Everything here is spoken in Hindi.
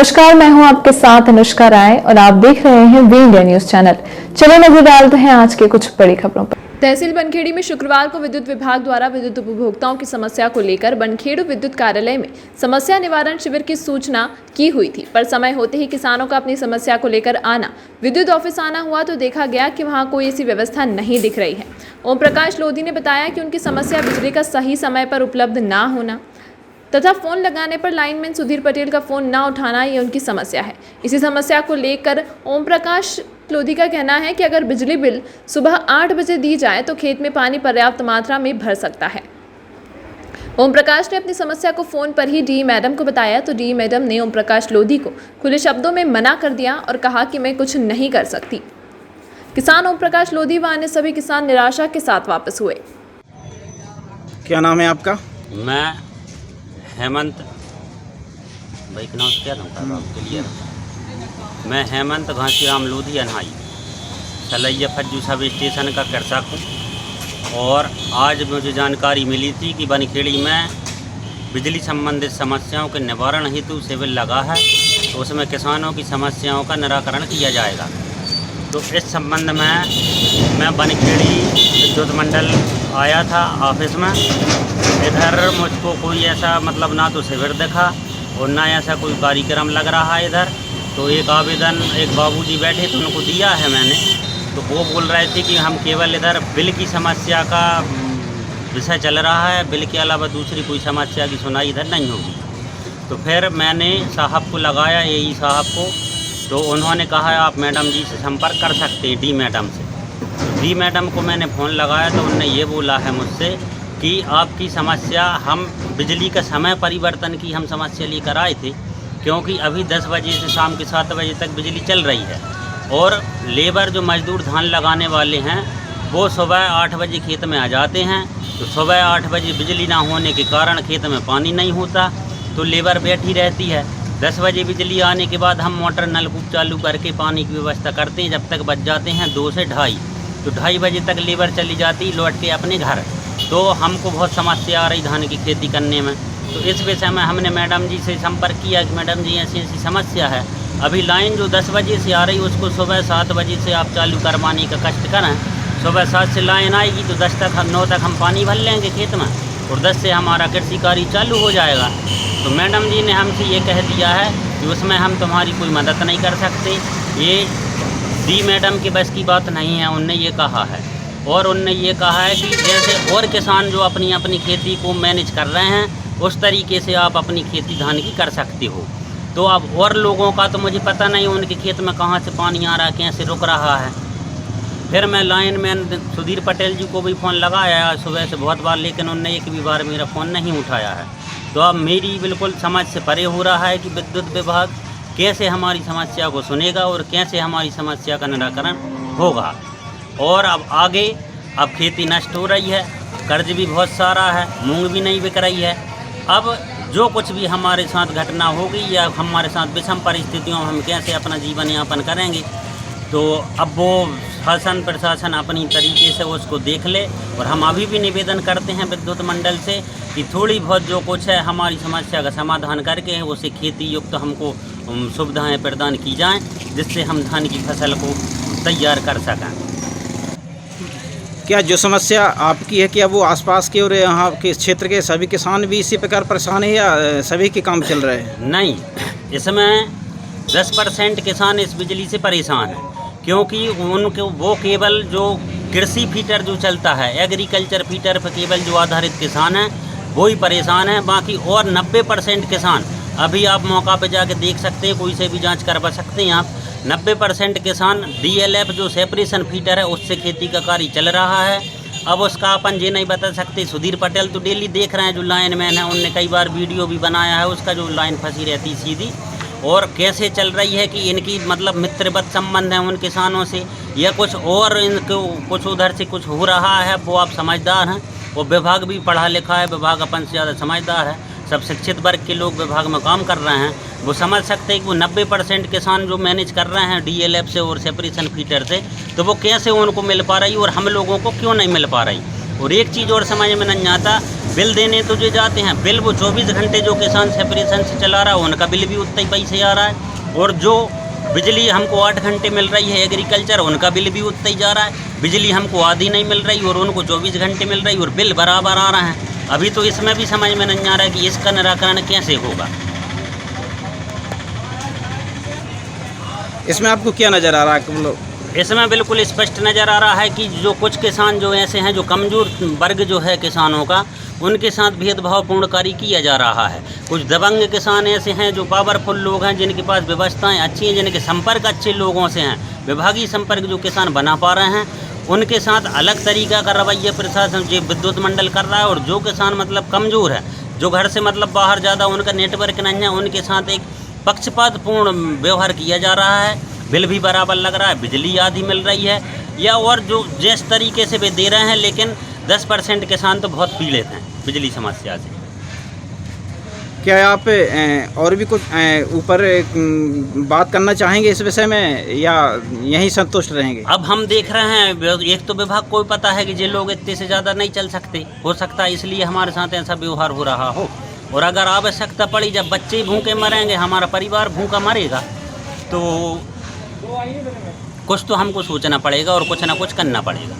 नमस्कार, मैं हूं आपके साथ अनुष्का राय और आप देख रहे हैं वी इंडिया न्यूज चैनल। चलिए नजर डालते हैं आज के कुछ बड़ी खबरों पर। तहसील बनखेड़ी में शुक्रवार को विद्युत विभाग द्वारा विद्युत उपभोक्ताओं की समस्या को लेकर बनखेड़ी विद्युत कार्यालय में समस्या निवारण शिविर की सूचना की हुई थी, पर समय होते ही किसानों का अपनी समस्या को लेकर आना, विद्युत ऑफिस आना हुआ तो देखा गया कि वहां कोई ऐसी व्यवस्था नहीं दिख रही है। ओम प्रकाश लोधी ने बताया कि उनकी समस्या बिजली का सही समय पर उपलब्ध ना होना तथा फोन लगाने पर लाइनमैन सुधीर पटेल का फोन ना उठाना, ये उनकी समस्या है। इसी समस्या को लेकर ओम प्रकाश लोधी का कहना है कि अगर बिजली बिल सुबह 8 बजे दी जाए तो खेत में पानी पर्याप्त मात्रा में भर सकता है। ओम प्रकाश ने अपनी समस्या को फोन पर ही डी मैडम को बताया तो डी मैडम ने ओम प्रकाश लोधी को खुले शब्दों में मना कर दिया और कहा कि मैं कुछ नहीं कर सकती। किसान ओम प्रकाश लोधी व अन्य सभी किसान निराशा के साथ वापस हुए। क्या नाम है आपका? मैं हेमंत भाई का नाम क्या नाम था आपके लिए? मैं हेमंत घासीराम लोधी अनहाई सलैया फज्जू सब स्टेशन का कर्षक हूँ और आज मुझे जानकारी मिली थी कि बनखेड़ी में बिजली संबंधित समस्याओं के निवारण हेतु शिविर लगा है, तो उसमें किसानों की समस्याओं का निराकरण किया जाएगा। तो इस संबंध में मैं बनखेड़ी विद्युत मंडल आया था ऑफिस में। इधर मुझको कोई ऐसा मतलब ना तो शिविर दिखा और ना ऐसा कोई कार्यक्रम लग रहा है इधर। तो एक आवेदन एक बाबूजी बैठे तो उनको दिया है मैंने, तो वो बोल रहे थे कि हम केवल इधर बिल की समस्या का विषय चल रहा है, बिल के अलावा दूसरी कोई समस्या की सुनाई इधर नहीं होगी। तो फिर मैंने साहब को लगाया, एई साहब को, तो उन्होंने कहा आप मैडम जी से संपर्क कर सकते हैं, डी मैडम से। तो डी मैडम को मैंने फ़ोन लगाया तो उन्होंने ये बोला है मुझसे कि आपकी समस्या हम बिजली का समय परिवर्तन की हम समस्या लेकर आए थे, क्योंकि अभी 10 बजे से शाम के 7 बजे तक बिजली चल रही है और लेबर जो मजदूर धान लगाने वाले हैं वो सुबह 8 बजे खेत में आ जाते हैं। तो सुबह 8 बजे बिजली ना होने के कारण खेत में पानी नहीं होता, तो लेबर बैठी रहती है। 10 बजे बिजली आने के बाद हम मोटर नलकूप चालू करके पानी की व्यवस्था करते हैं, जब तक बच जाते हैं 2 से 2:30। तो 2:30 बजे तक लेबर चली जाती लौट के अपने घर। तो हमको बहुत समस्या आ रही धान की खेती करने में। तो इस विषय में हमने मैडम जी से संपर्क किया कि मैडम जी ऐसी ऐसी समस्या है, अभी लाइन जो 10 बजे से आ रही उसको सुबह 7 बजे से आप चालू करवाने का कष्ट करें। सुबह 7 से लाइन आएगी तो 10 तक 9 तक हम पानी भर लेंगे खेत में और 10 से हमारा कृषि कार्य चालू हो जाएगा। तो मैडम जी ने हमसे ये कह दिया है कि उसमें हम तुम्हारी कोई मदद नहीं कर सकते, ये डी मैडम के बस की बात नहीं है, उनने ये कहा है। और उनने ये कहा है कि जैसे और किसान जो अपनी अपनी खेती को मैनेज कर रहे हैं उस तरीके से आप अपनी खेती धान की कर सकते हो। तो अब और लोगों का तो मुझे पता नहीं उनके खेत में कहाँ से पानी आ रहा है, कैसे रुक रहा है। फिर मैं लाइन मैन सुधीर पटेल जी को भी फ़ोन लगाया सुबह से बहुत बार, लेकिन उनने एक भी बार मेरा फ़ोन नहीं उठाया है। तो अब मेरी बिल्कुल समझ से परे हो रहा है कि विद्युत विभाग कैसे हमारी समस्या को सुनेगा और कैसे हमारी समस्या का निराकरण होगा। और अब आगे अब खेती नष्ट हो रही है, कर्ज भी बहुत सारा है, मूंग भी नहीं बिक रही है। अब जो कुछ भी हमारे साथ घटना होगी या हमारे साथ विषम परिस्थितियों में हम कैसे अपना जीवन यापन करेंगे, तो अब वो शासन प्रशासन अपनी तरीके से उसको देख ले। और हम अभी भी निवेदन करते हैं विद्युत मंडल से कि थोड़ी बहुत जो कुछ है हमारी समस्या का समाधान करके उसे खेती युक्त हमको सुविधाएं प्रदान की जाएं, जिससे हम धान की फसल को तैयार कर सकें। क्या जो समस्या आपकी है क्या वो आसपास के और यहाँ के क्षेत्र के सभी किसान भी इसी प्रकार परेशान है या सभी के काम चल रहे हैं? नहीं, इसमें 10% किसान इस बिजली से परेशान है, क्योंकि उनको वो केवल जो कृषि फीटर जो चलता है, एग्रीकल्चर फीटर पर केवल जो आधारित किसान हैं वो ही परेशान हैं। बाकी और 90% किसान, अभी आप मौका पे जाके देख सकते हैं, कोई से भी जांच करवा सकते हैं आप, 90% किसान DLF जो सेपरेशन फीटर है उससे खेती का कार्य चल रहा है। अब उसका अपन ये नहीं बता सकते। सुधीर पटेल तो डेली देख रहे हैं जो लाइन मैन है, उनने कई बार वीडियो भी बनाया है उसका, जो लाइन फंसी रहती सीधी और कैसे चल रही है कि इनकी मतलब मित्रवत संबंध है उन किसानों से या कुछ और इनको कुछ उधर से कुछ हो रहा है। वो आप समझदार हैं, वो विभाग भी पढ़ा लिखा है, विभाग अपन से ज़्यादा समझदार है, सब शिक्षित वर्ग के लोग विभाग में काम कर रहे हैं, वो समझ सकते हैं कि वो 90% किसान जो मैनेज कर रहे हैं DLF से और सेपरेशन फीटर से, तो वो कैसे उनको मिल पा रही और हम लोगों को क्यों नहीं मिल पा रही। और एक चीज़ और समझ में नहीं आता बिल देने तो जो जाते हैं, बिल वो 24 घंटे जो किसान सेपरेशन से चला रहा है उनका बिल भी उतना ही पैसे आ रहा है, और जो बिजली हमको 8 घंटे मिल रही है एग्रीकल्चर, उनका बिल भी उतना ही जा रहा है। बिजली हमको आधी नहीं मिल रही और उनको 24 घंटे मिल रही और बिल बराबर आ रहा है। अभी तो इसमें भी समझ में नहीं आ रहा है कि इसका निराकरण कैसे होगा। इसमें आपको क्या नज़र आ रहा है? इसमें बिल्कुल स्पष्ट नज़र आ रहा है कि जो कुछ किसान जो ऐसे हैं, जो कमज़ोर वर्ग जो है किसानों का, उनके साथ भेदभावपूर्ण कार्य किया जा रहा है। कुछ दबंग किसान ऐसे हैं जो पावरफुल लोग हैं, जिनके पास व्यवस्थाएं अच्छी हैं, जिनके संपर्क अच्छे लोगों से हैं, विभागीय संपर्क जो किसान बना पा रहे हैं, उनके साथ अलग तरीका का रवैया प्रशासन जो विद्युत मंडल कर रहा है। और जो किसान मतलब कमज़ोर है, जो घर से मतलब बाहर ज़्यादा उनका नेटवर्क नहीं है, उनके साथ एक पक्षपातपूर्ण व्यवहार किया जा रहा है। बिल भी बराबर लग रहा है, बिजली आधी मिल रही है, या और जो जिस तरीके से वे दे रहे हैं, लेकिन 10% किसान तो बहुत पीड़ित हैं बिजली समस्या से। क्या आप और भी कुछ ऊपर बात करना चाहेंगे इस विषय में, या यहीं संतुष्ट रहेंगे? अब हम देख रहे हैं, एक तो विभाग को भी पता है कि ये लोग इतने से ज़्यादा नहीं चल सकते, हो सकता है इसलिए हमारे साथ ऐसा व्यवहार हो रहा हो। और अगर आवश्यकता पड़ी, जब बच्चे भूखे मरेंगे, हमारा परिवार भूखा मरेगा, तो कुछ तो हमको सोचना पड़ेगा और कुछ ना कुछ करना पड़ेगा।